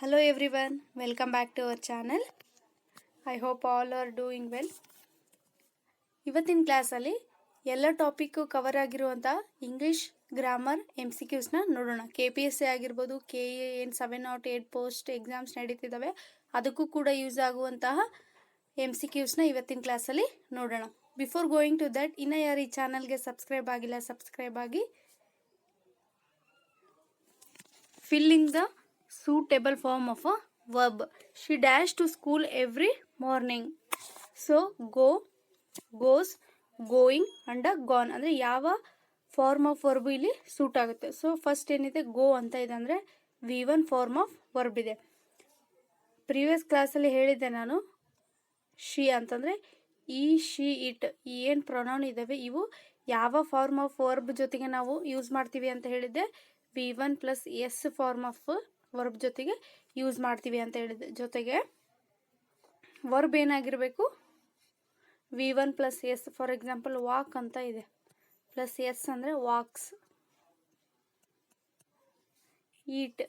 Hello everyone, welcome back to our channel. I hope all are doing well. ಇವತ್ತಿನ ಕ್ಲಾಸಲ್ಲಿ ಎಲ್ಲ topic cover ಆಗಿರುವಂಥ English grammar MCQsನ ನೋಡೋಣ. KPSC ಆಗಿರ್ಬೋದು, KA ಏನು 708 ಪೋಸ್ಟ್ ಎಕ್ಸಾಮ್ಸ್ ನಡೀತಿದ್ದಾವೆ, ಅದಕ್ಕೂ ಕೂಡ ಯೂಸ್ ಆಗುವಂತಹ MCQsನ ಇವತ್ತಿನ ಕ್ಲಾಸಲ್ಲಿ ನೋಡೋಣ. ಬಿಫೋರ್ ಗೋಯಿಂಗ್ ಟು ದಟ್, ಇನ್ನು ಯಾರು ಈ ಚಾನಲ್ಗೆ ಸಬ್ಸ್ಕ್ರೈಬ್ ಆಗಿಲ್ಲ, ಸಬ್ಸ್ಕ್ರೈಬ್ ಆಗಿ. Fill in the suitable form of a verb. She dashed to school every morning. So go, goes, going and gone ಅಂದರೆ ಯಾವ ಫಾರ್ಮ್ ಆಫ್ ವರ್ಬ್ ಇಲ್ಲಿ ಸೂಟ್ ಆಗುತ್ತೆ. ಸೊ ಫಸ್ಟ್ ಏನಿದೆ, ಗೋ ಅಂತ ಇದೆ ಅಂದರೆ V1 ಫಾರ್ಮ್ ಆಫ್ ವರ್ಬ್ ಇದೆ. ಪ್ರೀವಿಯಸ್ ಕ್ಲಾಸಲ್ಲಿ ಹೇಳಿದ್ದೆ ನಾನು, ಶಿ ಅಂತಂದರೆ ಈ, ಶಿ, ಇಟ್ ಈ ಏನು ಪ್ರೊನೌನ್ ಇದ್ದಾವೆ ಇವು ಯಾವ ಫಾರ್ಮ್ ಆಫ್ ವರ್ಬ್ ಜೊತೆಗೆ ನಾವು ಯೂಸ್ ಮಾಡ್ತೀವಿ ಅಂತ ಹೇಳಿದ್ದೆ. V1 plus S form of verb ಜೊತೆಗೆ ಯೂಸ್ ಮಾಡ್ತೀವಿ ಅಂತ ಹೇಳಿದೆ. ಜೊತೆಗೆ ವರ್ಬ್ ಏನಾಗಿರಬೇಕು, V1 plus S. For example walk ಅಂತ ಇದೆ, ಪ್ಲಸ್ ಎಸ್ ಅಂದರೆ ವಾಕ್ಸ್, ಈಟ್,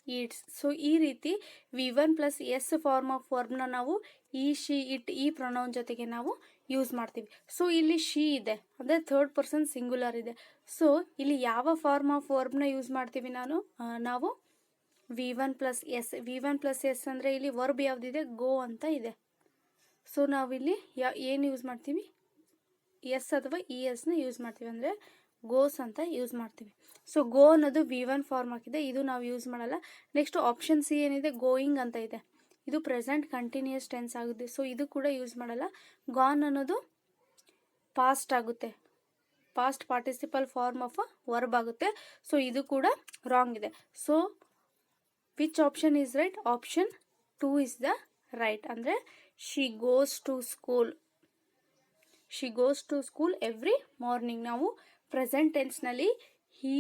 ಈಟ್ಸ್. ಸೊ ಈ ರೀತಿ V1 plus S form of ವರ್ಬ್ನ ನಾವು ಈ, ಶಿ, ಇಟ್ ಈ ಪ್ರೊನೌನ್ ಜೊತೆಗೆ ನಾವು ಯೂಸ್ ಮಾಡ್ತೀವಿ. ಸೊ ಇಲ್ಲಿ ಶಿ ಇದೆ ಅಂದರೆ ಥರ್ಡ್ ಪರ್ಸನ್ ಸಿಂಗುಲರ್ ಇದೆ. ಸೊ ಇಲ್ಲಿ ಯಾವ ಫಾರ್ಮ್ ಆಫ್ ವರ್ಬ್ನ ಯೂಸ್ ಮಾಡ್ತೀವಿ ನಾವು V1 plus S. V1 plus S ಅಂದರೆ ಇಲ್ಲಿ ವರ್ಬ್ ಯಾವುದಿದೆ, ಗೋ ಅಂತ ಇದೆ. ಸೊ ನಾವಿಲ್ಲಿ ಏನು ಯೂಸ್ ಮಾಡ್ತೀವಿ, ಎಸ್ ಅಥವಾ ಇ ಎಸ್ನ ಯೂಸ್ ಮಾಡ್ತೀವಿ, ಅಂದರೆ ಗೋಸ್ ಅಂತ ಯೂಸ್ ಮಾಡ್ತೀವಿ. ಸೊ ಗೋ ಅನ್ನೋದು V1 ಫಾರ್ಮ್ ಆಗಿದೆ, ಇದು ನಾವು ಯೂಸ್ ಮಾಡಲ್ಲ. ನೆಕ್ಸ್ಟ್ ಆಪ್ಷನ್ ಸಿ ಏನಿದೆ, ಗೋಯಿಂಗ್ ಅಂತ ಇದೆ, ಇದು ಪ್ರೆಸೆಂಟ್ ಕಂಟಿನ್ಯೂಸ್ ಟೆನ್ಸ್ ಆಗುತ್ತೆ. ಸೊ ಇದು ಕೂಡ ಯೂಸ್ ಮಾಡಲ್ಲ. ಗಾನ್ ಅನ್ನೋದು ಪಾಸ್ಟ್ ಆಗುತ್ತೆ, past participle form of verb ಆಗುತ್ತೆ. ಸೊ ಇದು ಕೂಡ ರಾಂಗ್ ಇದೆ. So which option is right, option 2 is the right. ಅಂದರೆ she goes to school, she goes to school every morning. ನಾವು ಪ್ರೆಸೆಂಟ್ ಟೆನ್ಸ್ನಲ್ಲಿ ಹಿ,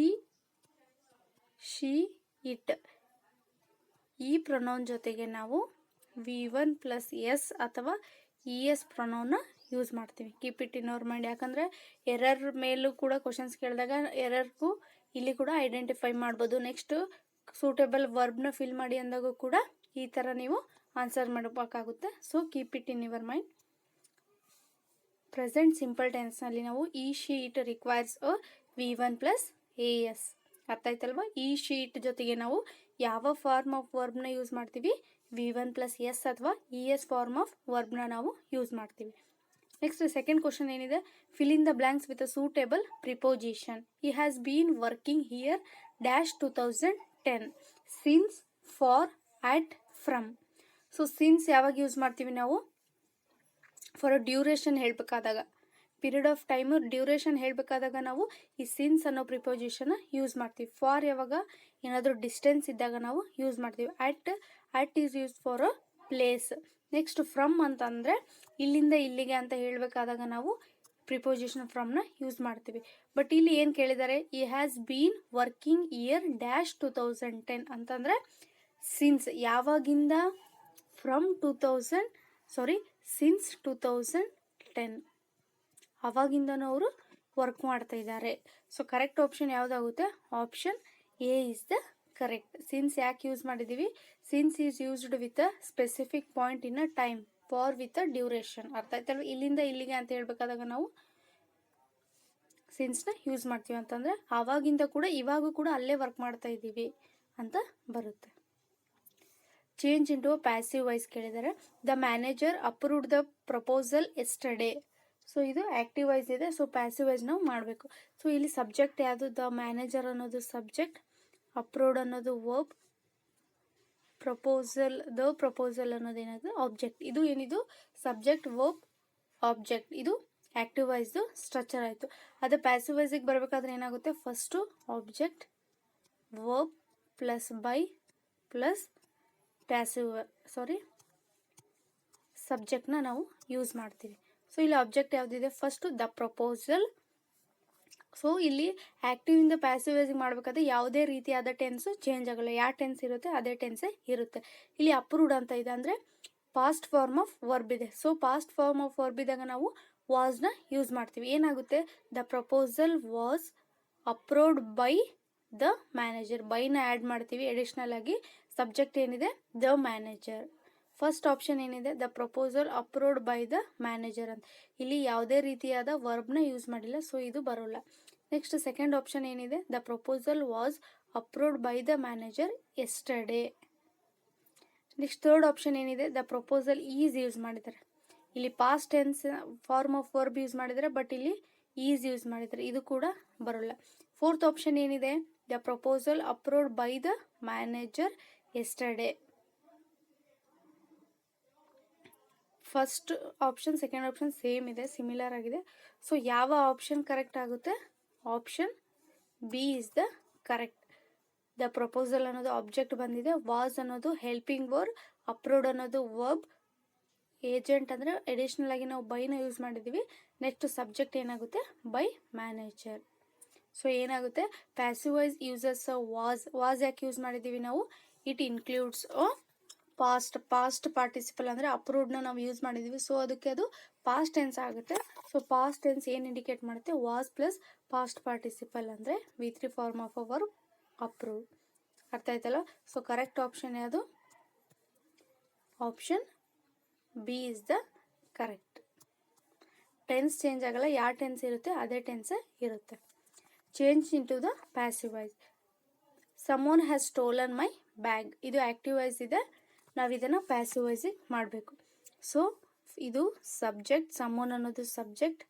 ಶಿ, ಇಟ್ ಈ pronoun ಜೊತೆಗೆ ನಾವು V1 ಪ್ಲಸ್ ಎಸ್ ಅಥವಾ ಇ ಎಸ್ ಪ್ರೊನೌನ್ನ ಯೂಸ್ ಮಾಡ್ತೀವಿ. Keep it in our mind. ಯಾಕಂದರೆ error ಮೇಲೂ ಕೂಡ ಕ್ವಶನ್ಸ್ ಕೇಳಿದಾಗ ಎರರ್ಗೂ ಇಲ್ಲಿ ಕೂಡ ಐಡೆಂಟಿಫೈ ಮಾಡ್ಬೋದು. ನೆಕ್ಸ್ಟ್ ಸೂಟೇಬಲ್ ವರ್ಬ್ನ ಫಿಲ್ ಮಾಡಿ ಅಂದಾಗೂ ಕೂಡ ಈ ಥರ ನೀವು ಆನ್ಸರ್ ಮಾಡಬೇಕಾಗುತ್ತೆ. So keep it in your mind. Present simple ಟೆನ್ಸ್ನಲ್ಲಿ ನಾವು ಈ, she, it requires V1 plus E S. ಅರ್ಥ ಆಯ್ತಲ್ವಾ? ಈ, ಶಿ, ಇಟ್ ಜೊತೆಗೆ ನಾವು ಯಾವ ಫಾರ್ಮ್ ಆಫ್ ವರ್ಬ್ನ ಯೂಸ್ ಮಾಡ್ತೀವಿ, V1 ಪ್ಲಸ್ ಎಸ್ ಅಥವಾ ಇ ಎಸ್ ಫಾರ್ಮ್ ಆಫ್ ವರ್ಬ್ನ ನಾವು ಯೂಸ್ ಮಾಡ್ತೀವಿ. ನೆಕ್ಸ್ಟ್ ಸೆಕೆಂಡ್ ಕ್ವಶನ್ ಏನಿದೆ, fill in the blanks with a suitable preposition. He has been working here dash 2010 since, for, at, from. So since ಯಾವಾಗ use ಮಾಡ್ತೀವಿ ನಾವು, for a duration ಹೇಳಬೇಕಾದಾಗ, period of time duration ಹೇಳಬೇಕಾದಾಗ ನಾವು ಈ since ಅನ್ನೋ ಪ್ರಿಪೋಸಿಷನ್ನ use ಮಾಡ್ತೀವಿ. ಫಾರ್ ಯಾವಾಗ ಏನಾದರೂ ಡಿಸ್ಟೆನ್ಸ್ ಇದ್ದಾಗ ನಾವು ಯೂಸ್ ಮಾಡ್ತೀವಿ. At is use for a place. Next from ಅಂತಂದರೆ ಇಲ್ಲಿಂದ ಇಲ್ಲಿಗೆ ಅಂತ ಹೇಳಬೇಕಾದಾಗ ನಾವು ಪ್ರಿಪೋಸಿಷನ್ ಫ್ರಮ್ನ ಯೂಸ್ ಮಾಡ್ತೀವಿ. ಬಟ್ ಇಲ್ಲಿ ಏನು ಕೇಳಿದ್ದಾರೆ, ಈ has been working year dash 2010 ಅಂತಂದರೆ ಸಿನ್ಸ್ ಯಾವಾಗಿಂದ, ಫ್ರಮ್ ಸಿನ್ಸ್ 2010 ಅವಾಗಿಂದನೂ ಅವರು ವರ್ಕ್ ಮಾಡ್ತಾ ಇದ್ದಾರೆ. ಸೊ ಕರೆಕ್ಟ್ ಆಪ್ಷನ್ ಯಾವುದಾಗುತ್ತೆ, option A is the correct. Since ಯಾಕೆ ಯೂಸ್ ಮಾಡಿದ್ದೀವಿ, since is used with a specific point in a time, for with a duration. ಅರ್ಥ ಆಯ್ತಲ್ವ? ಇಲ್ಲಿಂದ ಇಲ್ಲಿಗೆ ಅಂತ ಹೇಳ್ಬೇಕಾದಾಗ ನಾವು ಸಿನ್ಸ್ನ ಯೂಸ್ ಮಾಡ್ತೀವಿ. ಅಂತಂದರೆ ಆವಾಗಿಂದ ಕೂಡ ಇವಾಗೂ ಕೂಡ ಅಲ್ಲೇ ವರ್ಕ್ ಮಾಡ್ತಾ ಇದ್ದೀವಿ ಅಂತ ಬರುತ್ತೆ. Change into a passive voice ಕೇಳಿದ್ದಾರೆ. The manager approved the proposal yesterday. So ಇದು ಆ್ಯಕ್ಟಿವ್ ವಾಯ್ಸ್ ಇದೆ. ಸೊ ಪ್ಯಾಸಿವ್ ವಾಯ್ಸ್ ನಾವು ಮಾಡಬೇಕು. ಸೊ ಇಲ್ಲಿ ಸಬ್ಜೆಕ್ಟ್ ಯಾವುದು, ದ ಮ್ಯಾನೇಜರ್ ಅನ್ನೋದು ಸಬ್ಜೆಕ್ಟ್, ಅಪ್ರೂವ್ಡ್ ಅನ್ನೋದು ವರ್ಬ್, ಪ್ರಪೋಸಲ್ ಅನ್ನೋದು ಏನಾಗುತ್ತೆ ಆಬ್ಜೆಕ್ಟ್. ಇದು ಏನಿದು ಸಬ್ಜೆಕ್ಟ್, ವರ್ಬ್, ಆಬ್ಜೆಕ್ಟ್. ಇದು ಆ್ಯಕ್ಟಿವ್ ವಾಯ್ಸ್ದು ಸ್ಟ್ರಕ್ಚರ್ ಆಯಿತು. ಅದು ಪ್ಯಾಸಿವ್ ವಾಯ್ಸಿಗೆ ಬರಬೇಕಾದ್ರೆ ಏನಾಗುತ್ತೆ, first object, verb plus by plus ಸಬ್ಜೆಕ್ಟ್ನ ನಾವು ಯೂಸ್ ಮಾಡ್ತೀವಿ. ಸೊ ಇಲ್ಲಿ ಆಬ್ಜೆಕ್ಟ್ ಯಾವುದಿದೆ, ಫಸ್ಟು ದ ಪ್ರಪೋಸಲ್. ಸೊ ಇಲ್ಲಿ ಆ್ಯಕ್ಟಿವ್ ಇಂದ ಪ್ಯಾಸಿವ್ ವಾಯ್ಸಿಗೆ ಮಾಡಬೇಕಾದ್ರೆ ಯಾವುದೇ ರೀತಿಯಾದ ಟೆನ್ಸು ಚೇಂಜ್ ಆಗೋಲ್ಲ. ಯಾವ ಟೆನ್ಸ್ ಇರುತ್ತೆ ಅದೇ ಟೆನ್ಸೇ ಇರುತ್ತೆ. ಇಲ್ಲಿ ಅಪ್ರೂವ್ಡ್ ಅಂತ ಇದೆ ಅಂದರೆ ಪಾಸ್ಟ್ ಫಾರ್ಮ್ ಆಫ್ ವರ್ಬ್ ಇದೆ. So past form of verb ಇದ್ದಾಗ ನಾವು ವಾಸ್ನ ಯೂಸ್ ಮಾಡ್ತೀವಿ. ಏನಾಗುತ್ತೆ, the proposal was approved by the manager. ಬೈನ ಆ್ಯಡ್ ಮಾಡ್ತೀವಿ ಅಡಿಷ್ನಲ್ ಆಗಿ. ಸಬ್ಜೆಕ್ಟ್ ಏನಿದೆ ದ ಮ್ಯಾನೇಜರ್. ಫಸ್ಟ್ ಆಪ್ಷನ್ ಏನಿದೆ the proposal approved by the manager ಅಂತ. ಇಲ್ಲಿ ಯಾವುದೇ ರೀತಿಯಾದ ವರ್ಬ್ನ ಯೂಸ್ ಮಾಡಿಲ್ಲ, ಸೊ ಇದು ಬರೋಲ್ಲ. ನೆಕ್ಸ್ಟ್ ಸೆಕೆಂಡ್ ಆಪ್ಷನ್ ಏನಿದೆ the proposal was approved by the manager yesterday. Next third option ಏನಿದೆ ದ ಪ್ರಪೋಸಲ್ ಈಸ್ ಯೂಸ್ ಮಾಡಿದ್ದಾರೆ. ಇಲ್ಲಿ past tense form of verb use ಮಾಡಿದ್ದಾರೆ, ಬಟ್ ಇಲ್ಲಿ ಈಸ್ ಯೂಸ್ ಮಾಡಿದ್ದಾರೆ, ಇದು ಕೂಡ ಬರೋಲ್ಲ. ಫೋರ್ತ್ ಆಪ್ಷನ್ ಏನಿದೆ the proposal approved by the manager yesterday. First option second option same ಇದೆ, ಸಿಮಿಲರ್ ಆಗಿದೆ. ಸೊ ಯಾವ ಆಪ್ಷನ್ ಕರೆಕ್ಟ್ ಆಗುತ್ತೆ? Option B is the correct. The proposal ಅನ್ನೋದು ಆಬ್ಜೆಕ್ಟ್ ಬಂದಿದೆ, ವಾಸ್ ಅನ್ನೋದು ಹೆಲ್ಪಿಂಗ್ ವರ್ಬ್, ಅಪ್ರೂವ್ಡ್ ಅನ್ನೋದು ವರ್ಬ್, ಏಜೆಂಟ್ ಅಂದರೆ ಎಡಿಷನಲ್ ಆಗಿ ನಾವು ಬೈನ ಯೂಸ್ ಮಾಡಿದ್ದೀವಿ. ನೆಕ್ಸ್ಟ್ ಸಬ್ಜೆಕ್ಟ್ ಏನಾಗುತ್ತೆ ಬೈ ಮ್ಯಾನೇಜರ್. ಸೊ ಏನಾಗುತ್ತೆ ಪ್ಯಾಸಿವ್ ವೈಸ್ ಯೂಸಸ್ ವಾಸ್ ಯಾಕೆ ಯೂಸ್ ಮಾಡಿದ್ದೀವಿ ನಾವು? ಇಟ್ ಇನ್ಕ್ಲೂಡ್ಸ್ ಪಾಸ್ಟ್ ಪಾರ್ಟಿಸಿಪಲ್ ಅಂದರೆ ಅಪ್ರೂವ್ಡ್ನ ನಾವು ಯೂಸ್ ಮಾಡಿದ್ದೀವಿ, ಸೊ ಅದಕ್ಕೆ ಅದು ಪಾಸ್ಟ್ ಟೆನ್ಸ್ ಆಗುತ್ತೆ. ಸೊ ಪಾಸ್ಟ್ ಟೆನ್ಸ್ ಏನು ಇಂಡಿಕೇಟ್ ಮಾಡುತ್ತೆ? ವಾಸ್ ಪ್ಲಸ್ ಪಾಸ್ಟ್ ಪಾರ್ಟಿಸಿಪಲ್ ಅಂದರೆ V3 form of a verb approved. ಅರ್ಥ ಆಯ್ತಲ್ಲ? ಸೊ ಕರೆಕ್ಟ್ ಆಪ್ಷನ್ ಯಾವುದು? Option B is the correct. Tense change ಆಗಲ್ಲ, ಯಾವ ಟೆನ್ಸ್ ಇರುತ್ತೆ ಅದೇ ಟೆನ್ಸ್ ಇರುತ್ತೆ. Change into the passive voice. Someone has stolen my bag, ಇದು ಆಕ್ಟಿವ್ ವೈಸ್ ಇದೆ, ನಾವು ಇದನ್ನು ಪ್ಯಾಸಿವ್ ವೈಸಿಗೆ ಮಾಡಬೇಕು. ಸೊ ಇದು ಸಬ್ಜೆಕ್ಟ್, ಸಮೋನ್ ಅನ್ನೋದು ಸಬ್ಜೆಕ್ಟ್,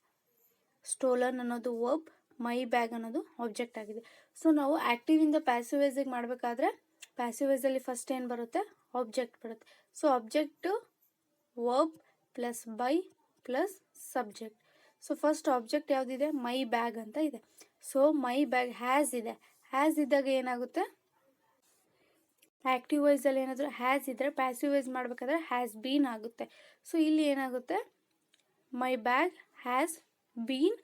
ಸ್ಟೋಲನ್ ಅನ್ನೋದು ವರ್ಬ್, ಮೈ ಬ್ಯಾಗ್ ಅನ್ನೋದು ಆಬ್ಜೆಕ್ಟ್ ಆಗಿದೆ. ಸೊ ನಾವು ಆಕ್ಟಿವ್ ಇಂದ ಪ್ಯಾಸಿವ್ ವೈಸಿಗೆ ಮಾಡಬೇಕಾದ್ರೆ ಪ್ಯಾಸಿವ್ ವೈಸಲ್ಲಿ ಫಸ್ಟ್ ಏನು ಬರುತ್ತೆ? ಆಬ್ಜೆಕ್ಟ್ ಬರುತ್ತೆ. So object verb plus by plus subject. So first object ಯಾವುದಿದೆ? ಮೈ ಬ್ಯಾಗ್ ಅಂತ ಇದೆ. ಸೊ ಮೈ ಬ್ಯಾಗ್ ಹ್ಯಾಸ್ ಇದೆ, ಹ್ಯಾಸ್ ಇದ್ದಾಗ ಏನಾಗುತ್ತೆ? ಆಕ್ಟಿವ್ ವೈಸಲ್ಲಿ ಏನಾದರೂ ಹ್ಯಾಸ್ ಇದ್ದರೆ ಪ್ಯಾಸಿವ್ ವೈಸ್ ಮಾಡಬೇಕಾದ್ರೆ ಹ್ಯಾಸ್ ಬೀನ್ ಆಗುತ್ತೆ. ಸೊ ಇಲ್ಲಿ ಏನಾಗುತ್ತೆ? ಮೈ bag has been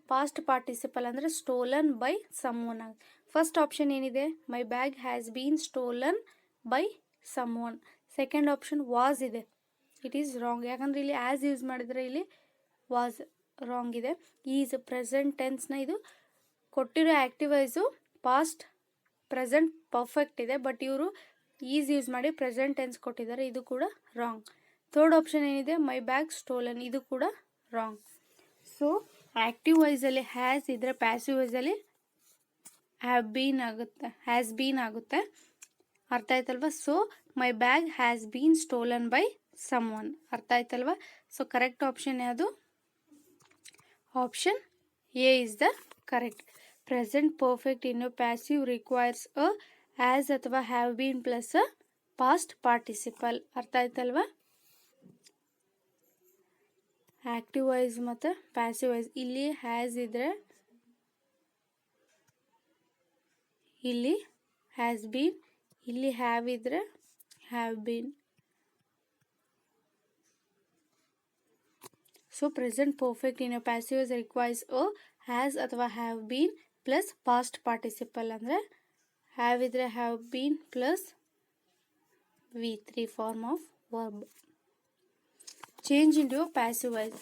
past participle ಅಂದರೆ ಸ್ಟೋಲನ್ ಬೈ ಸಮ್ವನ್ ಆಗುತ್ತೆ. ಫಸ್ಟ್ ಆಪ್ಷನ್ ಏನಿದೆ? ಮೈ bag has been stolen by someone. Second option was ಇದೆ, ಇಟ್ ಈಸ್ ರಾಂಗ್, ಯಾಕಂದರೆ ಇಲ್ಲಿ ಆ್ಯಸ್ ಯೂಸ್ ಮಾಡಿದರೆ ಇಲ್ಲಿ ವಾಸ್ ರಾಂಗ್ ಇದೆ. ಈಸ್ ಪ್ರೆಸೆಂಟ್ ಟೆನ್ಸ್ನ ಇದು ಕೊಟ್ಟಿರೋ active wise past present perfect ಇದೆ, ಬಟ್ ಇವರು ಈಸ್ ಯೂಸ್ ಮಾಡಿ ಪ್ರೆಸೆಂಟ್ ಟೆನ್ಸ್ ಕೊಟ್ಟಿದ್ದಾರೆ, ಇದು ಕೂಡ ರಾಂಗ್. ಥರ್ಡ್ ಆಪ್ಷನ್ ಏನಿದೆ? ಮೈ ಬ್ಯಾಗ್ ಸ್ಟೋಲನ್, ಇದು ಕೂಡ ರಾಂಗ್. ಸೊ ಆ್ಯಕ್ಟಿವ್ ವೈಸಲ್ಲಿ ಹ್ಯಾಸ್ ಇದ್ದರೆ ಪ್ಯಾಸಿವ್ ವೈಸಲ್ಲಿ ಹ್ಯಾವ್ ಬೀನ್ ಆಗುತ್ತೆ, ಹ್ಯಾಸ್ ಬೀನ್ ಆಗುತ್ತೆ. ಅರ್ಥ ಆಯ್ತಲ್ವಾ? So my bag has been stolen by someone. ಅರ್ಥ ಆಯ್ತಲ್ವಾ? ಸೊ ಕರೆಕ್ಟ್ ಆಪ್ಷನ್ ಯಾವುದು? Option A is the correct. Present perfect ಇನ್ನು ಪ್ಯಾಸಿವ್ ರಿಕ್ವೈರ್ಸ್ ಅ ಆ್ಯಸ್ ಅಥವಾ have been plus a past participle. ಅರ್ಥ ಆಯ್ತಲ್ವಾ? ಆಕ್ಟಿವ್ ವೈಸ್ ಮತ್ತು ಪ್ಯಾಸಿವ್ ವೈಸ್, ಇಲ್ಲಿ has ಇದ್ರೆ ಇಲ್ಲಿ ಹ್ಯಾಸ್ ಬೀನ್, ಇಲ್ಲಿ ಹ್ಯಾವ್ ಇದ್ರೆ have bean. So present perfect in passive voice requires a has ಅಥವಾ have been plus past participle ಅಂದರೆ ಹ್ಯಾವ್ ಇದ್ರೆ have been plus V3 form of verb. Change into passive voice.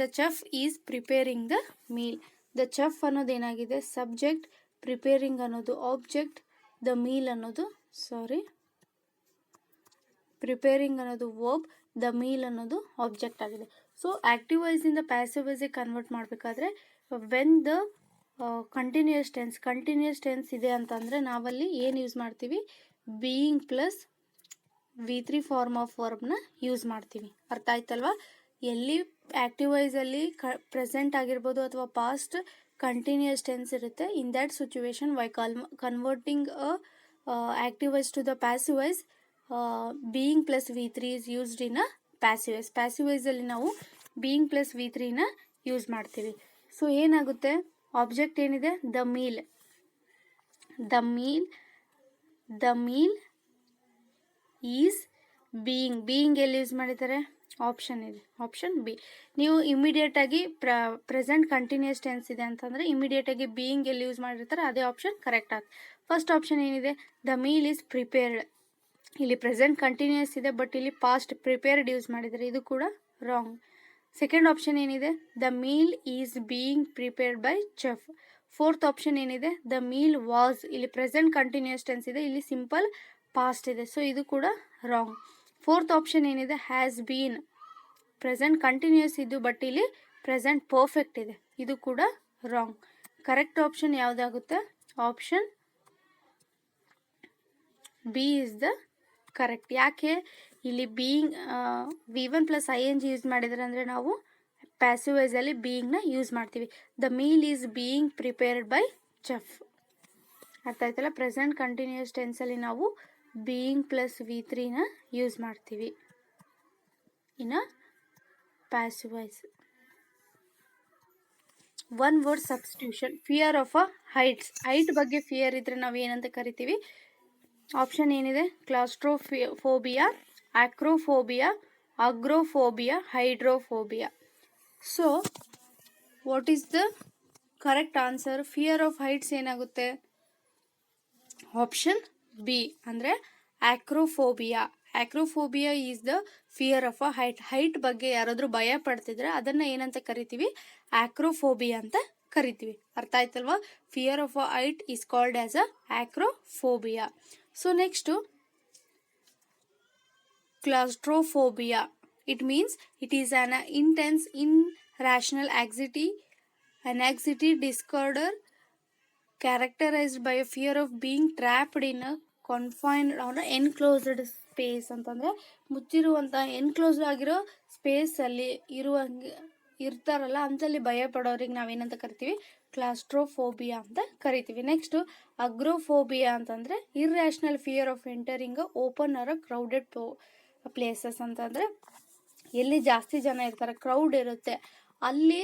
The chef is preparing the meal. The chef ಅನ್ನೋದು ಏನಾಗಿದೆ? Subject, preparing ಅನ್ನೋದು object, the meal ಅನ್ನೋದು preparing ಅನ್ನೋದು verb, the meal ಅನ್ನೋದು object ಆಗಿದೆ. So active ವೈಸಿಂದ passive ವೈಸಿಗೆ convert ಮಾಡಬೇಕಾದ್ರೆ ವೆನ್ ದ ಕಂಟಿನ್ಯೂಯಸ್ ಟೆನ್ಸ್ ಇದೆ ಅಂತಂದರೆ ನಾವಲ್ಲಿ ಏನು ಯೂಸ್ ಮಾಡ್ತೀವಿ? Being plus V3 form of ವರ್ಬ್ನ ಯೂಸ್ ಮಾಡ್ತೀವಿ. ಅರ್ಥ ಆಯ್ತಲ್ವಾ? ಎಲ್ಲಿ ಆಕ್ಟಿವ್ ವೈಸಲ್ಲಿ ಪ್ರೆಸೆಂಟ್ ಆಗಿರ್ಬೋದು ಅಥವಾ ಪಾಸ್ಟ್ ಕಂಟಿನ್ಯೂಯಸ್ ಟೆನ್ಸ್ ಇರುತ್ತೆ, in that situation why converting active voice to the passive voice, being plus V3 is used in a passive voice. Passive ವೈಸಲ್ಲಿ ನಾವು ಬೀಯಿಂಗ್ ಪ್ಲಸ್ V3ನ ಯೂಸ್ ಮಾಡ್ತೀವಿ. ಸೊ ಏನಾಗುತ್ತೆ? ಆಬ್ಜೆಕ್ಟ್ ಏನಿದೆ? The meal. Is being ಎಲ್ಲಿ use ಮಾಡಿದ್ದಾರೆ? Option ಇದೆ, option B. ನೀವು ಇಮಿಡಿಯೇಟಾಗಿ ಪ್ರೆಸೆಂಟ್ ಕಂಟಿನ್ಯೂಸ್ ಟೆನ್ಸ್ ಇದೆ ಅಂತಂದರೆ ಇಮಿಡಿಯೇಟಾಗಿ ಬೀಯಿಂಗ್ ಎಲ್ಲಿ ಯೂಸ್ ಮಾಡಿರ್ತಾರೆ ಅದೇ ಆಪ್ಷನ್ ಕರೆಕ್ಟ್ ಆಗುತ್ತೆ. ಫಸ್ಟ್ ಆಪ್ಷನ್ ಏನಿದೆ? The meal is prepared. ಇಲ್ಲಿ ಪ್ರೆಸೆಂಟ್ ಕಂಟಿನ್ಯೂಸ್ ಇದೆ, ಬಟ್ ಇಲ್ಲಿ ಪಾಸ್ಟ್ ಪ್ರಿಪೇರ್ಡ್ ಯೂಸ್ ಮಾಡಿದ್ದಾರೆ, ಇದು ಕೂಡ ರಾಂಗ್. ಸೆಕೆಂಡ್ ಆಪ್ಷನ್ ಏನಿದೆ? The meal is being prepared by chef. Fourth option ಏನಿದೆ, ದ ಮೀಲ್ ವಾಸ್, ಇಲ್ಲಿ ಪ್ರೆಸೆಂಟ್ ಕಂಟಿನ್ಯೂಸ್ ಟೆನ್ಸ್ ಇದೆ, ಇಲ್ಲಿ ಸಿಂಪಲ್ ಪಾಸ್ಟ್ ಇದೆ. ಸೊ ಇದು ಕೂಡ ರಾಂಗ್. ಫೋರ್ತ್ ಆಪ್ಷನ್ ಏನಿದೆ, ಹ್ಯಾಸ್ ಬೀನ್, ಪ್ರೆಸೆಂಟ್ ಕಂಟಿನ್ಯೂಸ್ ಇದ್ದು ಬಟ್ ಇಲ್ಲಿ ಪ್ರೆಸೆಂಟ್ ಪರ್ಫೆಕ್ಟ್ ಇದೆ, ಇದು ಕೂಡ ರಾಂಗ್. ಕರೆಕ್ಟ್ ಆಪ್ಷನ್ ಯಾವುದಾಗುತ್ತೆ, option B is the correct. ಯಾಕೆ ಇಲ್ಲಿ being V1 plus ING use ಮಾಡಿದ್ರೆ ಅಂದರೆ ನಾವು ಪ್ಯಾಸಿವ್ ವಾಯ್ಸಲ್ಲಿ ಬೀಯಿಂಗ್ನ ಯೂಸ್ ಮಾಡ್ತೀವಿ. The meal is being prepared by chef. ಅರ್ಥ ಆಯ್ತಲ್ಲ. ಪ್ರೆಸೆಂಟ್ ಕಂಟಿನ್ಯೂಸ್ ಟೆನ್ಸಲ್ಲಿ ನಾವು ಬೀಯಿಂಗ್ ಪ್ಲಸ್ V3ನ ಯೂಸ್ ಮಾಡ್ತೀವಿ ಇನ್ನು passive voice. One word substitution. Fear of a heights. Height ಬಗ್ಗೆ ಫಿಯರ್ ಇದ್ರೆ ನಾವು ಏನಂತ ಕರಿತೀವಿ? ಆಪ್ಷನ್ ಏನಿದೆ, claustrophobia, acrophobia, agoraphobia, hydrophobia. So what is the correct answer? Fear of heights ಏನಾಗುತ್ತೆ? ಆಪ್ಷನ್ ಬಿ ಅಂದರೆ acrophobia. Acrophobia is the fear of a height. Height ಬಗ್ಗೆ ಯಾರಾದರೂ ಭಯ ಪಡ್ತಿದ್ರೆ ಅದನ್ನು ಏನಂತ ಕರಿತೀವಿ? ಆಕ್ರೋಫೋಬಿಯಾ ಅಂತ ಕರಿತೀವಿ. ಅರ್ಥ ಆಯ್ತಲ್ವಾ? Fear of a height is called as a acrophobia. So next claustrophobia. It means it is an intense irrational anxiety disorder characterized by a fear of being trapped in a confined or enclosed space. ಅಂತಂದರೆ ಮುಚ್ಚಿರುವಂಥ enclosed ಆಗಿರೋ ಸ್ಪೇಸಲ್ಲಿ ಇರ್ತಾರಲ್ಲ ಅಂತಲ್ಲಿ ಭಯ ಪಡೋರಿಗೆ ನಾವೇನಂತ ಕರಿತೀವಿ? ಕ್ಲಾಸ್ಟ್ರೋಫೋಬಿಯಾ ಅಂತ ಕರಿತೀವಿ. Next agoraphobia ಅಂತಂದರೆ irrational fear of entering open or crowded places. ಅಂತಂದರೆ ಎಲ್ಲಿ ಜಾಸ್ತಿ ಜನ ಇರ್ತಾರೆ, ಕ್ರೌಡ್ ಇರುತ್ತೆ, ಅಲ್ಲಿ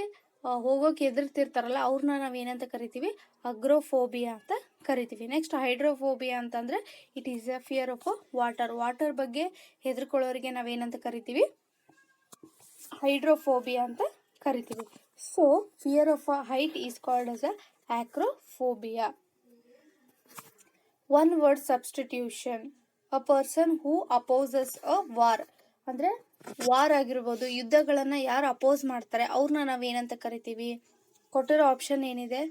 ಹೋಗೋಕೆ ಹೆದರ್ತಿರ್ತಾರಲ್ಲ ಅವ್ರನ್ನ ನಾವು ಏನಂತ ಕರಿತೀವಿ? ಅಗ್ರೋಫೋಬಿಯಾ ಅಂತ ಕರಿತೀವಿ. ನೆಕ್ಸ್ಟ್ ಹೈಡ್ರೋಫೋಬಿಯಾ ಅಂತಂದರೆ it is a fear of water ಬಗ್ಗೆ ಹೆದರ್ಕೊಳ್ಳೋರಿಗೆ ನಾವೇನಂತ ಕರಿತೀವಿ? ಹೈಡ್ರೋಫೋಬಿಯಾ ಅಂತ ಕರಿತೀವಿ. So fear of a height is called as a acrophobia. One word substitution. A person who opposes a war. ಅಂದರೆ ವಾರ್ ಆಗಿರ್ಬೋದು, ಯುದ್ಧಗಳನ್ನು ಯಾರು ಅಪೋಸ್ ಮಾಡ್ತಾರೆ ಅವ್ರನ್ನ ನಾವೇನಂತ ಕರಿತೀವಿ? ಕೊಟ್ಟಿರೋ ಆಪ್ಷನ್ ಏನಿದೆ?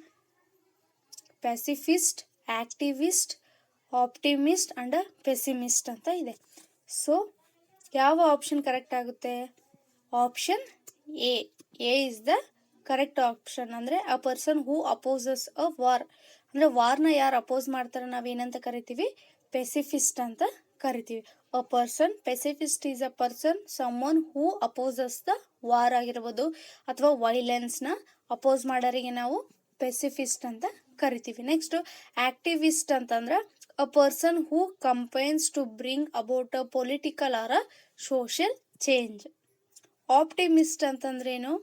ಪ್ಯಾಸಿಫಿಸ್ಟ್, ಆಕ್ಟಿವಿಸ್ಟ್, ಆಪ್ಟಿಮಿಸ್ಟ್ ಅಂಡ್ ಪೆಸಿಮಿಸ್ಟ್ ಅಂತ ಇದೆ. ಸೊ ಯಾವ ಆಪ್ಷನ್ ಕರೆಕ್ಟ್ ಆಗುತ್ತೆ? Option A. A is the correct option. ಅಂದರೆ ಅ person who opposes a war, ಅಂದರೆ ವಾರ್ನ ಯಾರು ಅಪೋಸ್ ಮಾಡ್ತಾರೆ ನಾವೇನಂತ ಕರಿತೀವಿ? ಪೆಸಿಫಿಸ್ಟ್ ಅಂತ ಕರಿತೀವಿ. A person pacifist is a person someone who opposes the war ಆಗಿರ್ಬೋದು, ಅಥವಾ ವೈಲೆನ್ಸ್ನ ಅಪೋಸ್ ಮಾಡೋರಿಗೆ ನಾವು ಪೆಸಿಫಿಸ್ಟ್ ಅಂತ ಕರಿತೀವಿ. ನೆಕ್ಸ್ಟು ಆಕ್ಟಿವಿಸ್ಟ್ ಅಂತಂದ್ರೆ a person who campaigns to bring about a political or a social change. Optimist ಅಂತಂದ್ರೇನು?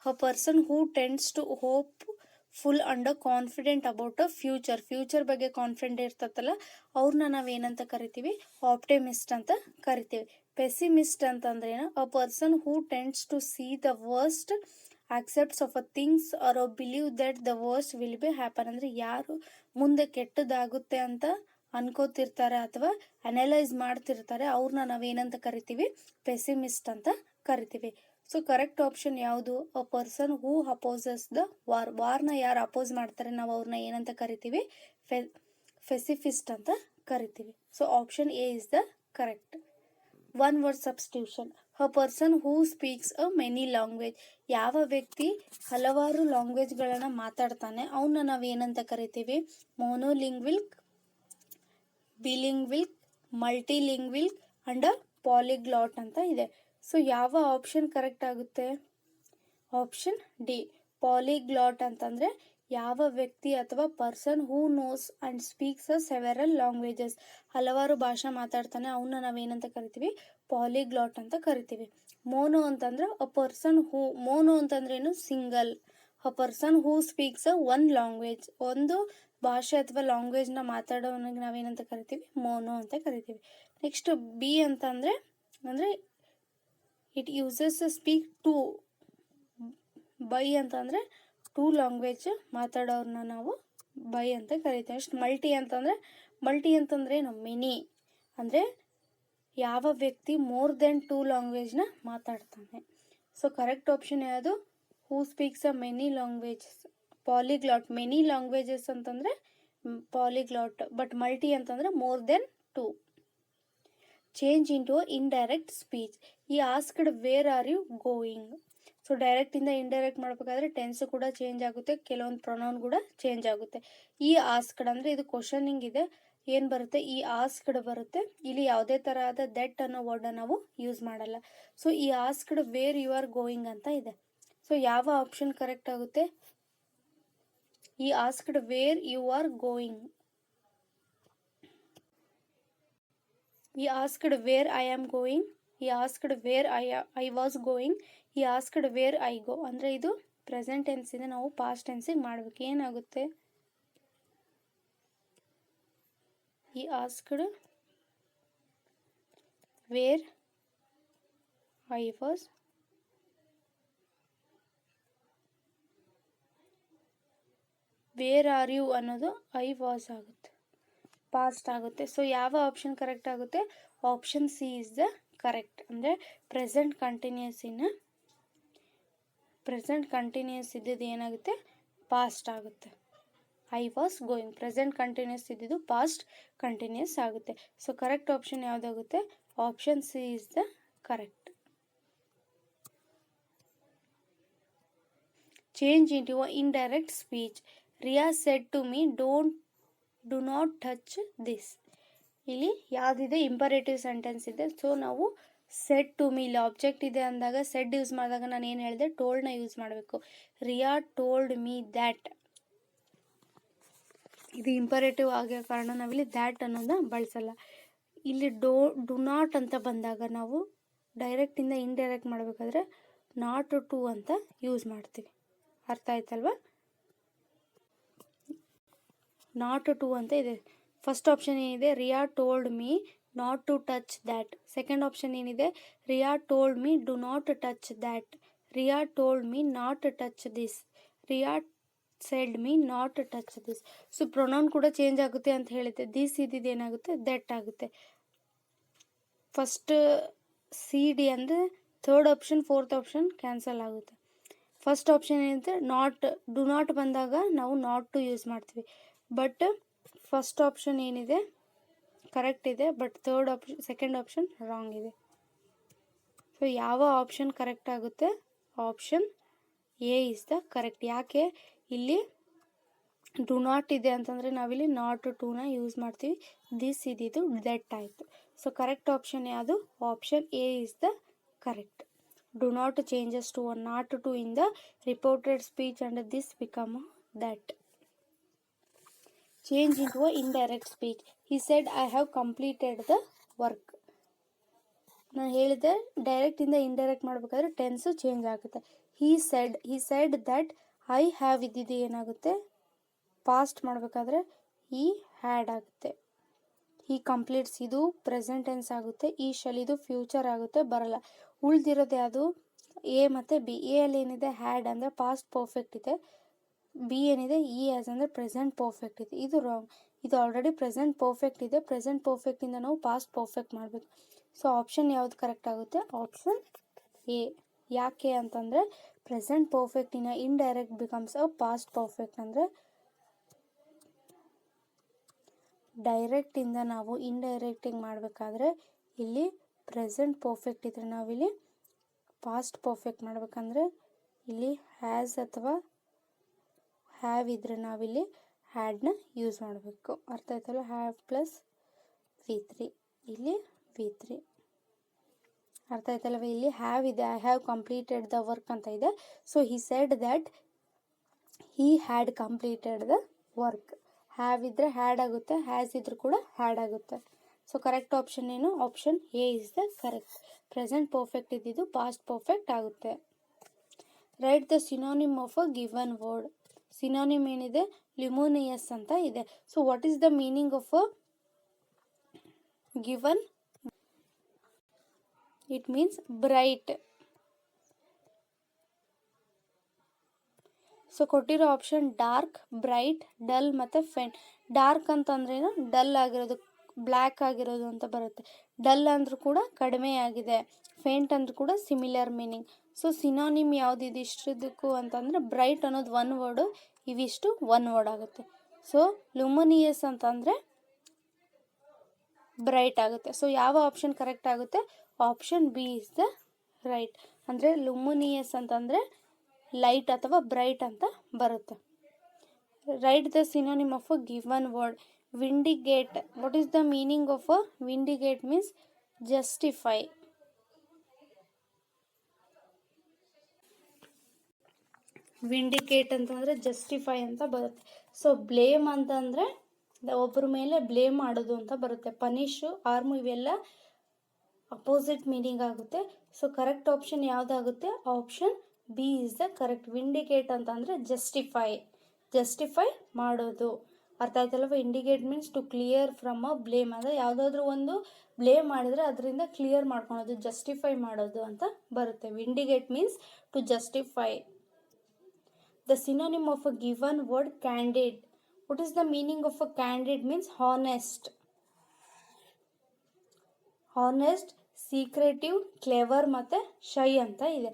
A person who tends to hopeful and confident about a future ಬಗ್ಗೆ confident ಇರ್ತತ್ತಲ್ಲ ಅವ್ರನ್ನ ನಾವೇನಂತ ಕರಿತೀವಿ? ಆಪ್ಟಿಮಿಸ್ಟ್ ಅಂತ ಕರಿತೀವಿ. ಪೆಸಿಮಿಸ್ಟ್ ಅಂತಂದ್ರೇನು? A person who tends to see the worst accepts of a things or believe that the worst will be happen. ಅಂದರೆ ಯಾರು ಮುಂದೆ ಕೆಟ್ಟದಾಗುತ್ತೆ ಅಂತ ಅನ್ಕೋತಿರ್ತಾರೆ ಅಥವಾ ಅನಲೈಸ್ ಮಾಡ್ತಿರ್ತಾರೆ ಅವ್ರನ್ನ ನಾವೇನಂತ ಕರಿತೀವಿ? ಪೆಸಿಮಿಸ್ಟ್ ಅಂತ ಕರಿತೀವಿ. ಸೊ ಕರೆಕ್ಟ್ ಆಪ್ಷನ್ ಯಾವುದು? ಅ ಪರ್ಸನ್ ಹೂ ಅಪೋಸಸ್ ದ ವಾರ್ನ ಯಾರು ಅಪೋಸ್ ಮಾಡ್ತಾರೆ ನಾವು ಅವ್ರನ್ನ ಏನಂತ ಕರಿತೀವಿ? ಪೆಸಿಫಿಸ್ಟ್ ಅಂತ ಕರಿತೀವಿ. So option A is the correct. One word substitution. A person who speaks a many language. ಯಾವ ವ್ಯಕ್ತಿ ಹಲವಾರು ಲ್ಯಾಂಗ್ವೇಜ್ಗಳನ್ನು ಮಾತಾಡ್ತಾನೆ ಅವನ್ನ ನಾವೇನಂತ ಕರಿತೀವಿ? ಮೋನೋಲಿಂಗ್ವಿಲ್, ಬಿಲಿಂಗ್ವಿಲ್, ಮಲ್ಟಿಲಿಂಗ್ವಿಲ್ ಅಂಡ್ ಪಾಲಿಗ್ಲಾಟ್ ಅಂತ ಇದೆ. ಸೊ ಯಾವ ಆಪ್ಷನ್ ಕರೆಕ್ಟ್ ಆಗುತ್ತೆ? Option D. ಪಾಲಿಗ್ಲಾಟ್ ಅಂತಂದರೆ ಯಾವ ವ್ಯಕ್ತಿ ಅಥವಾ person who knows and speaks a several languages, ಹಲವಾರು ಭಾಷೆ ಮಾತಾಡ್ತಾನೆ ಅವನ್ನ ನಾವೇನಂತ ಕರಿತೀವಿ? ಪಾಲಿಗ್ಲಾಟ್ ಅಂತ ಕರಿತೀವಿ. ಮೋನೋ ಅಂತಂದ್ರೆ ಅ ಪರ್ಸನ್ ಹೂ, ಮೋನೋ ಅಂತಂದ್ರೇನು? ಸಿಂಗಲ್. ಅ ಪರ್ಸನ್ ಹೂ ಸ್ಪೀಕ್ಸ್ ಅ ಒನ್ ಲ್ಯಾಂಗ್ವೇಜ್, ಒಂದು ಭಾಷೆ ಅಥವಾ ಲ್ಯಾಂಗ್ವೇಜ್ನ ಮಾತಾಡೋನಿಗೆ ನಾವೇನಂತ ಕರಿತೀವಿ? ಮೋನೋ ಅಂತ ಕರಿತೀವಿ. ನೆಕ್ಸ್ಟ್ ಬಿ ಅಂತಂದರೆ ಅಂದರೆ it uses speak two. Bi ಅಂತಂದರೆ ಟೂ ಲ್ಯಾಂಗ್ವೇಜ್ ಮಾತಾಡೋರನ್ನ ನಾವು ಬೈ ಅಂತ ಕರಿತೀವಿ. ಅಷ್ಟು ಮಲ್ಟಿ ಅಂತಂದರೆ ಏನು? ಮೆನಿ. ಅಂದರೆ ಯಾವ ವ್ಯಕ್ತಿ ಮೋರ್ ದೆನ್ ಟೂ ಲ್ಯಾಂಗ್ವೇಜ್ನ ಮಾತಾಡ್ತಾನೆ. ಸೊ ಕರೆಕ್ಟ್ ಆಪ್ಷನ್ ಯಾವುದು? Who speaks a many languages. Polyglot. Many languages ಅಂತಂದರೆ ಪಾಲಿಗ್ಲಾಟ್, ಬಟ್ ಮಲ್ಟಿ ಅಂತಂದರೆ more than 2. Change into indirect speech. He asked where are you going. So ಡೈರೆಕ್ಟಿಂದ indirect ಮಾಡಬೇಕಾದ್ರೆ tense ಕೂಡ change ಆಗುತ್ತೆ, ಕೆಲವೊಂದು pronoun ಕೂಡ change ಆಗುತ್ತೆ. ಈ ಆಸ್ಕ್ಡ್ ಅಂದರೆ ಇದು ಕ್ವಶನಿಂಗ್ ಇದೆ, ಏನು ಬರುತ್ತೆ, ಈ ಆಸ್ಕ್ಡ್ ಬರುತ್ತೆ. ಇಲ್ಲಿ ಯಾವುದೇ ಥರದ ದಟ್ ಅನ್ನೋ ವರ್ಡ್ನ ನಾವು ಯೂಸ್ ಮಾಡಲ್ಲ. So he asked where you are going ಅಂತ ಇದೆ. ಸೊ ಯಾವ ಆಪ್ಷನ್ ಕರೆಕ್ಟ್ ಆಗುತ್ತೆ? He asked where you are going. He asked where I am going. He asked where I was going. He asked where I go. ಅಂದರೆ ಇದು present tense ಇದೆ, ನಾವು past ಟೆನ್ಸಿಗೆ ಮಾಡಬೇಕು. ಏನಾಗುತ್ತೆ? He asked where I was where are you ಅನ್ನೋದು I was ಆಗುತ್ತೆ, past ಆಗುತ್ತೆ. So ಯಾವ ಆಪ್ಷನ್ ಕರೆಕ್ಟ್ ಆಗುತ್ತೆ? Option C is the correct. ಅಂದರೆ ಪ್ರೆಸೆಂಟ್ ಕಂಟಿನ್ಯೂಸ್ ಇದ್ದಿದ್ದು ಏನಾಗುತ್ತೆ? ಪಾಸ್ಟ್ ಆಗುತ್ತೆ. I was going. Present continuous ಇದ್ದಿದ್ದು ಪಾಸ್ಟ್ ಕಂಟಿನ್ಯೂಸ್ ಆಗುತ್ತೆ. ಸೊ ಕರೆಕ್ಟ್ ಆಪ್ಷನ್ ಯಾವುದಾಗುತ್ತೆ? Option C is the correct. Change into indirect speech. Riya said to me do not touch this. ಇಲ್ಲಿ ಯಾವುದಿದೆ? Imperative sentence ಇದೆ. So ನಾವು ಸೆಡ್ ಟು ಮೀ, ಇಲ್ಲಿ object ಇದೆ ಅಂದಾಗ ಸೆಡ್ ಯೂಸ್ ಮಾಡಿದಾಗ ನಾನು ಏನು ಹೇಳಿದೆ? ಟೋಲ್ಡ್ನ ಯೂಸ್ ಮಾಡಬೇಕು. ರಿಯಾ ಟೋಲ್ಡ್ ಮೀ ದ್ಯಾಟ್. ಇದು ಇಂಪರೇಟಿವ್ ಆಗಿರೋ ಕಾರಣ ನಾವಿಲ್ಲಿ ದ್ಯಾಟ್ ಅನ್ನೋದನ್ನ ಬಳಸಲ್ಲ. ಇಲ್ಲಿ ಡು ನಾಟ್ ಅಂತ ಬಂದಾಗ ನಾವು ಡೈರೆಕ್ಟಿಂದ ಇಂಡೈರೆಕ್ಟ್ ಮಾಡಬೇಕಾದ್ರೆ ನಾಟ್ ಟು ಅಂತ ಯೂಸ್ ಮಾಡ್ತೀವಿ. ಅರ್ಥ ಆಯ್ತಲ್ವಾ? ನಾಟ್ ಟು ಅಂತ ಇದೆ. ಫಸ್ಟ್ ಆಪ್ಷನ್ ಏನಿದೆ? Riya told me not to touch that. Second option ಏನಿದೆ? Riya told me do not touch that. Riya told me not touch this. Riya said me not touch this. So pronoun ಕೂಡ change ಆಗುತ್ತೆ ಅಂತ ಹೇಳಿದ್ದೆ. This ಇದ್ದಿದ್ದು ಏನಾಗುತ್ತೆ? ದಟ್ ಆಗುತ್ತೆ. First C D ಅಂದರೆ third option, fourth option cancel ಆಗುತ್ತೆ. ಫಸ್ಟ್ ಆಪ್ಷನ್ ಏನಿದೆ? ಡು ನಾಟ್ ಬಂದಾಗ ನಾವು ನಾಟ್ ಟು ಯೂಸ್ ಮಾಡ್ತೀವಿ. ಬಟ್ ಫಸ್ಟ್ ಆಪ್ಷನ್ ಏನಿದೆ ಕರೆಕ್ಟ್ ಇದೆ, ಬಟ್ ಸೆಕೆಂಡ್ ಆಪ್ಷನ್ ರಾಂಗ್ ಇದೆ. ಸೊ ಯಾವ ಆಪ್ಷನ್ ಕರೆಕ್ಟ್ ಆಗುತ್ತೆ? Option A is the correct. ಯಾಕೆ? ಇಲ್ಲಿ ಡು ನಾಟ್ ಇದೆ ಅಂತಂದರೆ ನಾವಿಲ್ಲಿ ನಾಟ್ ಟೂನ ಯೂಸ್ ಮಾಡ್ತೀವಿ. ದಿಸ್ ಇದ್ದಿದ್ದು ದಟ್ ಆಯಿತು. ಸೊ ಕರೆಕ್ಟ್ ಆಪ್ಷನ್ ಯಾವುದು? Option A is the correct. Do not changes to not to in the reported speech and this become that. Change into indirect speech. He said I have completed the work. ನಾನು ಹೇಳಿದೆ ಡೈರೆಕ್ಟಿಂದ indirect ಮಾಡಬೇಕಾದ್ರೆ tens change ಆಗುತ್ತೆ. He said that I have ಇದ್ದಿದ್ದು ಏನಾಗುತ್ತೆ? Past ಮಾಡಬೇಕಾದ್ರೆ he had ಆಗುತ್ತೆ. ಈ ಕಂಪ್ಲೀಟ್ಸ್ ಇದು ಪ್ರೆಸೆಂಟ್ ಟೆನ್ಸ್ ಆಗುತ್ತೆ. ಈ ಶಲ್ ಇದು ಫ್ಯೂಚರ್ ಆಗುತ್ತೆ, ಬರಲ್ಲ. ಉಳಿದಿರೋದು ಯಾವುದು? ಎ ಮತ್ತು ಬಿ. ಎ ಅಲ್ಲಿ ಏನಿದೆ? ಹ್ಯಾಡ್ ಅಂದರೆ ಪಾಸ್ಟ್ ಪರ್ಫೆಕ್ಟ್ ಇದೆ. ಬಿ ಏನಿದೆ? ಇ ಆಸ್ ಅಂದರೆ ಪ್ರೆಸೆಂಟ್ ಪರ್ಫೆಕ್ಟ್ ಇದೆ. ಇದು ರಾಂಗ್. ಇದು ಆಲ್ರೆಡಿ ಪ್ರೆಸೆಂಟ್ ಪರ್ಫೆಕ್ಟ್ ಇದೆ. ಪ್ರೆಸೆಂಟ್ ಪರ್ಫೆಕ್ಟಿಂದ ನಾವು ಪಾಸ್ಟ್ ಪರ್ಫೆಕ್ಟ್ ಮಾಡಬೇಕು. ಸೊ ಆಪ್ಷನ್ ಯಾವ್ದು ಕರೆಕ್ಟ್ ಆಗುತ್ತೆ? Option A. ಯಾಕೆ ಅಂತಂದರೆ ಪ್ರೆಸೆಂಟ್ ಪರ್ಫೆಕ್ಟಿನ indirect becomes a past perfect. ಅಂದರೆ ಡೈರೆಕ್ಟಿಂದ ನಾವು ಇಂಡೈರೆಕ್ಟಿಂಗ್ ಮಾಡಬೇಕಾದ್ರೆ ಇಲ್ಲಿ ಪ್ರೆಸೆಂಟ್ ಪರ್ಫೆಕ್ಟ್ ಇದ್ದರೆ ನಾವಿಲ್ಲಿ ಪಾಸ್ಟ್ ಪರ್ಫೆಕ್ಟ್ ಮಾಡಬೇಕಂದ್ರೆ ಇಲ್ಲಿ ಹ್ಯಾಸ್ ಅಥವಾ ಹ್ಯಾವ್ ಇದ್ದರೆ ನಾವಿಲ್ಲಿ ಹ್ಯಾಡ್ನ ಯೂಸ್ ಮಾಡಬೇಕು. ಅರ್ಥ ಆಯ್ತಲ್ಲ? ಹ್ಯಾವ್ ಪ್ಲಸ್ V3, ಇಲ್ಲಿ V3. ಅರ್ಥ ಆಯ್ತಲ್ವ? ಇಲ್ಲಿ ಹ್ಯಾವ್ ಇದೆ, I have completed the work ಅಂತ ಇದೆ. So he said that he had completed the work. Have ಇದ್ದರೆ ಹ್ಯಾಡ್ ಆಗುತ್ತೆ, ಹ್ಯಾಸ್ ಇದ್ರೂ ಕೂಡ ಹ್ಯಾಡ್ ಆಗುತ್ತೆ. ಸೊ ಕರೆಕ್ಟ್ ಆಪ್ಷನ್ ಏನು? Option A is the correct. Present perfect ಇದ್ದಿದ್ದು ಪಾಸ್ಟ್ ಪರ್ಫೆಕ್ಟ್ ಆಗುತ್ತೆ. Right the synonym of a given word. Synonym ಏನಿದೆ? ಲ್ಯುಮಿನಿಯಸ್ ಅಂತ ಇದೆ. So what is the meaning of a given? It means bright. So ಕೊಟ್ಟಿರೋ option dark, bright, dull ಮತ್ತು faint. Dark ಅಂತಂದ್ರೇನು? Dull ಆಗಿರೋದು, black ಆಗಿರೋದು ಅಂತ ಬರುತ್ತೆ. ಡಲ್ ಅಂದ್ರೂ ಕೂಡ ಕಡಿಮೆ ಆಗಿದೆ, ಫೇಂಟ್ ಅಂದ್ರೂ ಕೂಡ ಸಿಮಿಲರ್ ಮೀನಿಂಗ್. ಸೊ ಸಿನೋನಿಮ್ ಯಾವುದಿದೆ ಇಷ್ಟದಕ್ಕೂ ಅಂತಂದರೆ ಬ್ರೈಟ್ ಅನ್ನೋದು ಒನ್ ವರ್ಡು, ಇವಿಷ್ಟು ಒನ್ ವರ್ಡ್ ಆಗುತ್ತೆ. ಸೊ ಲುಮಿನಿಯಸ್ ಅಂತಂದರೆ ಬ್ರೈಟ್ ಆಗುತ್ತೆ. ಸೊ ಯಾವ ಆಪ್ಷನ್ ಕರೆಕ್ಟ್ ಆಗುತ್ತೆ? Option B is the right. ಅಂದರೆ ಲುಮಿನಿಯಸ್ ಅಂತಂದರೆ ಲೈಟ್ ಅಥವಾ ಬ್ರೈಟ್ ಅಂತ ಬರುತ್ತೆ. Write the synonym of a given word. Vindicate. What is the meaning of a vindicate? Means justify. Vindicate ಅಂತಂದರೆ ಜಸ್ಟಿಫೈ ಅಂತ ಬರುತ್ತೆ. ಸೊ ಬ್ಲೇಮ್ ಅಂತಂದರೆ ಒಬ್ಬರ ಮೇಲೆ ಬ್ಲೇಮ್ ಮಾಡೋದು ಅಂತ ಬರುತ್ತೆ. ಪನಿಷು, ಆರ್ಮ್ ಇವೆಲ್ಲ ಅಪೋಸಿಟ್ ಮೀನಿಂಗ್ ಆಗುತ್ತೆ. ಸೊ ಕರೆಕ್ಟ್ ಆಪ್ಷನ್ ಯಾವುದಾಗುತ್ತೆ? Option B is the correct. Vindicate ಅಂತಂದರೆ ಜಸ್ಟಿಫೈ ಮಾಡೋದು. ಅರ್ಥ ಆಯ್ತಲ್ವ? Indicate means to clear from a blame. ಅಂದರೆ ಯಾವುದಾದ್ರೂ ಒಂದು ಬ್ಲೇಮ್ ಮಾಡಿದರೆ ಅದರಿಂದ ಕ್ಲಿಯರ್ ಮಾಡ್ಕೊಳೋದು, ಜಸ್ಟಿಫೈ ಮಾಡೋದು ಅಂತ ಬರುತ್ತೆ. Vindicate means to justify. The synonym of a given word candid. What is the meaning of a candid? Means honest. Honest, secretive, clever ಮತ್ತು ಶೈ ಅಂತ ಇದೆ.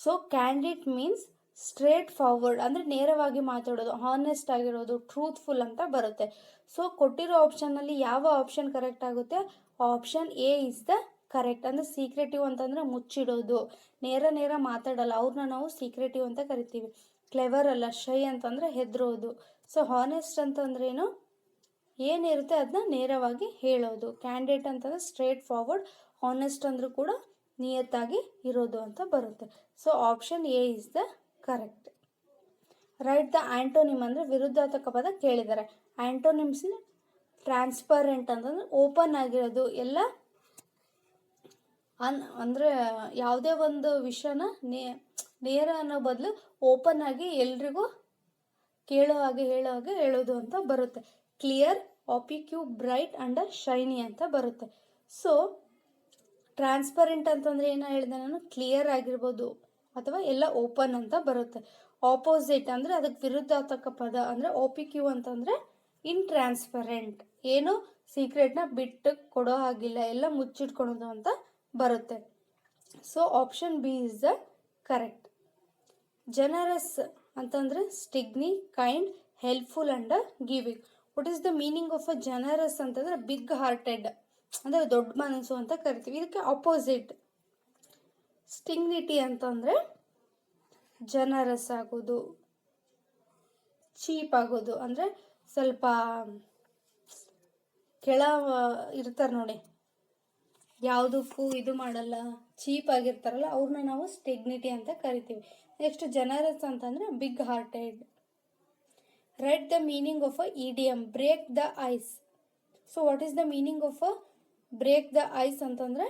So candid means straight forward, ಅಂದರೆ ನೇರವಾಗಿ ಮಾತಾಡೋದು, ಹಾನೆಸ್ಟ್ ಆಗಿರೋದು, ಟ್ರೂತ್ಫುಲ್ ಅಂತ ಬರುತ್ತೆ. ಸೊ ಕೊಟ್ಟಿರೋ ಆಪ್ಷನ್ನಲ್ಲಿ ಯಾವ ಆಪ್ಷನ್ ಕರೆಕ್ಟ್ ಆಗುತ್ತೆ? Option A is the correct. ಅಂದರೆ ಸೀಕ್ರೆಟಿವ್ ಅಂತಂದರೆ ಮುಚ್ಚಿಡೋದು, ನೇರ ಮಾತಾಡಲ್ಲ, ಅವ್ರನ್ನ ನಾವು ಸೀಕ್ರೆಟಿವ್ ಅಂತ ಕರಿತೀವಿ. ಕ್ಲೆವರ್ ಅಲ್ಲ, ಶೈ ಅಂತಂದರೆ ಹೆದರೋದು. ಸೊ ಹಾನೆಸ್ಟ್ ಅಂತಂದ್ರೇನು? ಏನಿರುತ್ತೆ ಅದನ್ನ ನೇರವಾಗಿ ಹೇಳೋದು. ಕ್ಯಾಂಡಿಡೇಟ್ ಅಂತಂದರೆ ಸ್ಟ್ರೇಟ್ ಫಾರ್ವರ್ಡ್, ಹಾನೆಸ್ಟ್ ಅಂದರೂ ಕೂಡ ನಿಯತ್ತಾಗಿ ಇರೋದು ಅಂತ ಬರುತ್ತೆ. So option A is the correct. Right the antonym. ಅಂದರೆ ವಿರುದ್ಧಾರ್ಥಕ ಪದ ಕೇಳಿದ್ದಾರೆ. ಆ್ಯಂಟೋನಿಮ್ಸ್ ಟ್ರಾನ್ಸ್ಪರೆಂಟ್ ಅಂತಂದರೆ ಓಪನ್ ಆಗಿರೋದು, ಎಲ್ಲ ಅಂದರೆ ಯಾವುದೇ ಒಂದು ವಿಷಯನ ನೇರ ಅನ್ನೋ ಬದಲು ಓಪನ್ ಆಗಿ ಎಲ್ರಿಗೂ ಕೇಳೋ ಹಾಗೆ ಹೇಳೋ ಹಾಗೆ ಹೇಳೋದು ಅಂತ ಬರುತ್ತೆ. ಕ್ಲಿಯರ್, ಆಪಿಕ್ಯೂ, ಬ್ರೈಟ್ ಆ್ಯಂಡ್ ಶೈನಿ ಅಂತ ಬರುತ್ತೆ. ಸೊ ಟ್ರಾನ್ಸ್ಪರೆಂಟ್ ಅಂತಂದರೆ ಏನೋ ಹೇಳಿದೆ ನಾನು, ಕ್ಲಿಯರ್ ಆಗಿರ್ಬೋದು ಅಥವಾ ಎಲ್ಲ ಓಪನ್ ಅಂತ ಬರುತ್ತೆ. ಆಪೋಸಿಟ್ ಅಂದರೆ ಅದಕ್ಕೆ ವಿರುದ್ಧಾರ್ಥಕ ಪದ. ಅಂದರೆ ಆಪಿಕ್ಯೂ ಅಂತಂದರೆ ಇನ್ಟ್ರಾನ್ಸ್ಪರೆಂಟ್, ಏನು ಸೀಕ್ರೆಟ್ನ ಬಿಟ್ಟು ಕೊಡೋ ಹಾಗಿಲ್ಲ, ಎಲ್ಲ ಮುಚ್ಚಿಟ್ಕೊಳೋದು ಅಂತ ಬರುತ್ತೆ. So option B is the correct. Generous ಅಂತಂದರೆ stingy, kind, helpful and giving. What is the meaning of a generous ಅಂತಂದರೆ ಬಿಗ್ ಹಾರ್ಟೆಡ್, ಅಂದರೆ ದೊಡ್ಡ ಮನಸ್ಸು ಅಂತ ಕರಿತೀವಿ. ಇದಕ್ಕೆ ಆಪೋಸಿಟ್ ಸ್ಟಿಗ್ನಿಟಿ ಅಂತಂದರೆ ಜನರಸ್ ಆಗೋದು, ಚೀಪ್ ಆಗೋದು, ಅಂದರೆ ಸ್ವಲ್ಪ ಕೆಳ ಇರ್ತಾರೆ ನೋಡಿ, ಯಾವುದಕ್ಕೂ ಇದು ಮಾಡಲ್ಲ, ಚೀಪ್ ಆಗಿರ್ತಾರಲ್ಲ, ಅವ್ರನ್ನ ನಾವು ಸ್ಟಿಗ್ನಿಟಿ ಅಂತ ಕರಿತೀವಿ. ನೆಕ್ಸ್ಟ್ ಜನರಸ್ ಅಂತಂದರೆ big hearted. Write the meaning of a idiom. Break the ice. So what is the meaning of a break the ice ಅಂತಂದರೆ,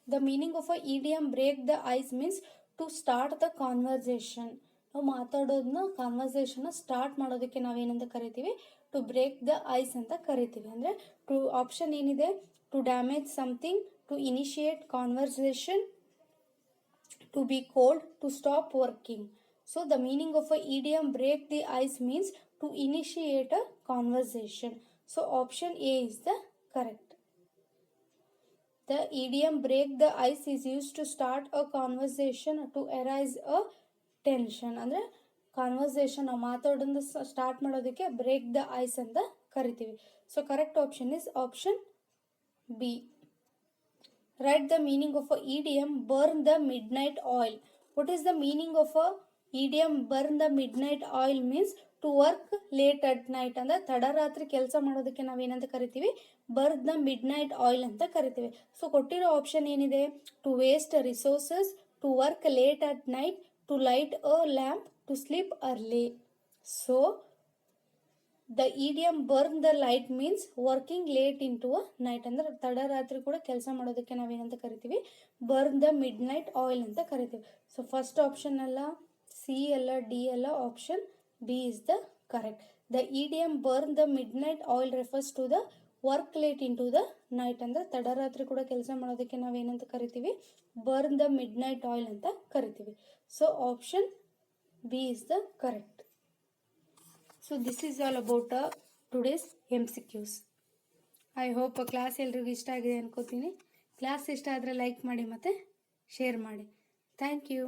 the meaning of a idiom break the ice means to start the conversation. ನಾವು ಮಾತಾಡೋದನ್ನ, ಕಾನ್ವರ್ಸೇಷನ್ನ start ಮಾಡೋದಕ್ಕೆ ನಾವೇನಂತ ಕರಿತೀವಿ? To break the ice ಅಂತ ಕರಿತೀವಿ. ಅಂದರೆ to option ಏನಿದೆ? To damage something, to initiate conversation, to be cold, to stop working. So the meaning of a idiom break the ice means to initiate a conversation. So option A is the correct. The idiom break the ice is used to start a conversation, to arise a tension. ಅಂದರೆ conversation ನಾವು ಮಾತಾಡೋದು start ಮಾಡೋದಕ್ಕೆ break the ice ಅಂತ ಕರಿತೀವಿ. So correct option is option B. Write the meaning of a idiom burn the midnight oil. What is the meaning of a idiom burn the midnight oil? Means to work late at night. ಅಂದರೆ ತಡರಾತ್ರಿ ಕೆಲಸ ಮಾಡೋದಕ್ಕೆ ನಾವೇನಂತ ಕರಿತೀವಿ? Burn the midnight oil ಅಂತ ಕರಿತೀವಿ. So ಕೊಟ್ಟಿರೋ option ಏನಿದೆ? To waste resources, to work late at night, to light a lamp, to sleep early. So the idiom burn the light means working late into a night. ಅಂದರೆ ತಡರಾತ್ರಿ ಕೂಡ ಕೆಲಸ ಮಾಡೋದಕ್ಕೆ ನಾವೇನಂತ ಕರಿತೀವಿ? Burn the midnight oil ಅಂತ ಕರಿತೀವಿ. So first option ಅಲ್ಲ, ಸಿ ಅಲ್ಲ, ಡಿ ಅಲ್ಲ, option B is the correct. The idiom burn the midnight oil refers to the work late into the night. ಅಂದರೆ ತಡರಾತ್ರಿ ಕೂಡ ಕೆಲಸ ಮಾಡೋದಕ್ಕೆ ನಾವೇನಂತ ಕರಿತೀವಿ? Burn the midnight oil ಅಂತ ಕರಿತೀವಿ. So option B is the correct. So this is all about today's MCQs. I hope class ಎಲ್ರಿಗೂ ಇಷ್ಟ ಆಗಿದೆ ಅನ್ಕೋತೀನಿ. ಕ್ಲಾಸ್ ಇಷ್ಟ ಆದರೆ ಲೈಕ್ ಮಾಡಿ ಮತ್ತು ಶೇರ್ ಮಾಡಿ. Thank you.